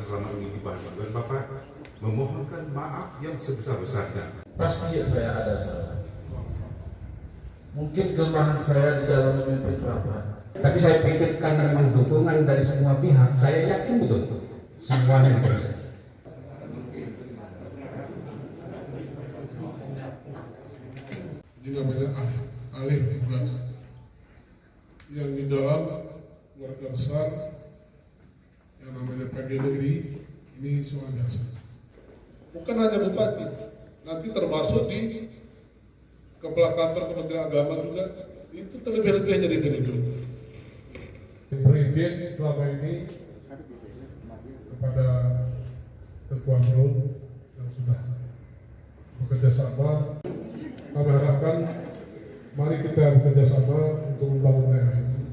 selama ini dibangun, dan Bapak memohonkan maaf yang sebesar-besarnya. Pasti saya ada salah. Mungkin kelemahan saya di dalam memimpin rapat. Tapi saya pikir karena memang dukungan dari semua pihak, saya yakin betul semuanya bisa. Ini namanya alih tugas yang di dalam keluarga besar yang namanya PG Negeri ini soal biasa. Bukan hanya bupati, nanti termasuk di kepala kantor Kementerian Agama juga itu terlebih-lebih jadi penduduk. Berizin selama ini kepada Ketua Bro yang sudah bekerja sama. Kami harapkan mari kita bekerja sama untuk membangun daerah ini.